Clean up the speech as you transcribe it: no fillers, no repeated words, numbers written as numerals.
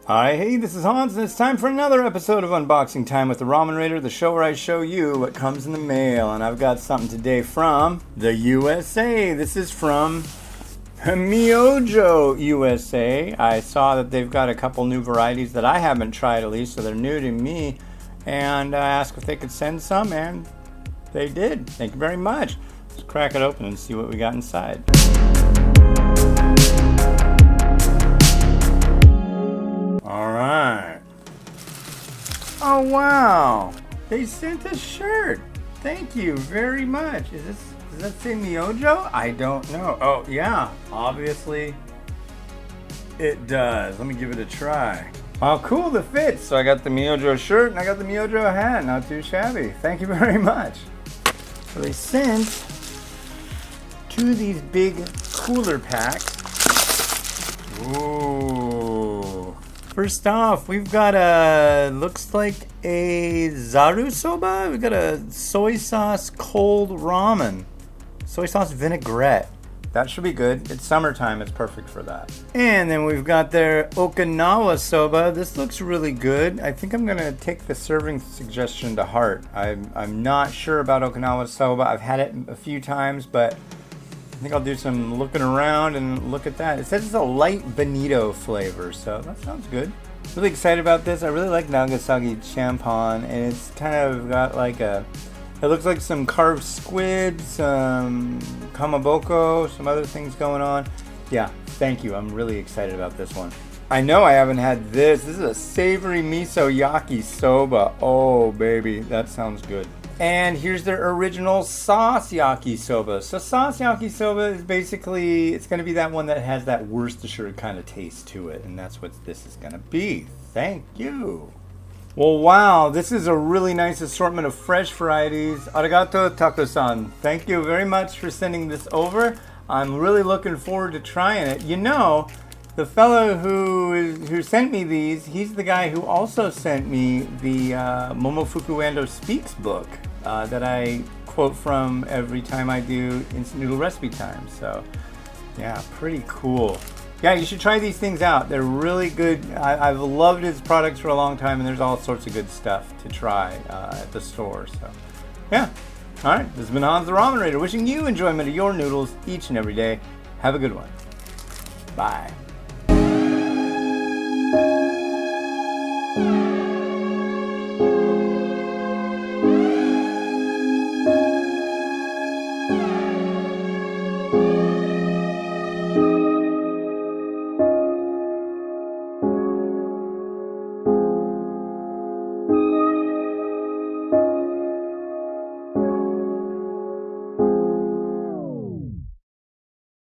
Hi, hey, this is Hans, and it's time for another episode of Unboxing Time with the Ramen Raider, the show where I show you what comes in the mail. And I've got something today from the USA. This is from Myojo USA. I saw that they've got a couple new varieties that I haven't tried, at least, so they're new to me. And I asked if they could send some, and they did. Thank you very much. Let's crack it open and see what we got inside. Alright. Oh wow! They sent a shirt! Thank you very much. Does that say Myojo? I don't know. Oh yeah, obviously it does. Let me give it a try. Wow, cool, the fit. So I got the Myojo shirt and I got the Myojo hat. Not too shabby. Thank you very much. So they sent two of these big cooler packs. Ooh. First off, we've got looks like a zaru soba. We've got a soy sauce cold ramen. Soy sauce vinaigrette. That should be good. It's summertime, it's perfect for that. And then we've got their Okinawa soba. This looks really good. I think I'm gonna take the serving suggestion to heart. I'm not sure about Okinawa soba. I've had it a few times, but I think I'll do some looking around and look at that. It says it's a light bonito flavor, so that sounds good. Really excited about this. I really like Nagasaki champon, and it's kind of got like it looks like some carved squid, some kamaboko, some other things going on. Yeah, thank you. I'm really excited about this one. I know I haven't had this. This is a savory miso yakisoba. Oh, baby, that sounds good. And here's their original sauce yakisoba. So sauce yakisoba is basically, it's going to be that one that has that Worcestershire kind of taste to it. And that's what this is going to be. Thank you. Well, wow, this is a really nice assortment of fresh varieties. Arigato, Tako-san. Thank you very much for sending this over. I'm really looking forward to trying it. You know, the fellow who sent me these, he's the guy who also sent me the Momofuku Ando Speaks book that I quote from every time I do Instant Noodle Recipe Time. So, yeah, pretty cool. Yeah, you should try these things out. They're really good. I've loved his products for a long time, and there's all sorts of good stuff to try at the store. So, yeah. All right, this has been Hans the Ramen Raider, wishing you enjoyment of your noodles each and every day. Have a good one. Bye.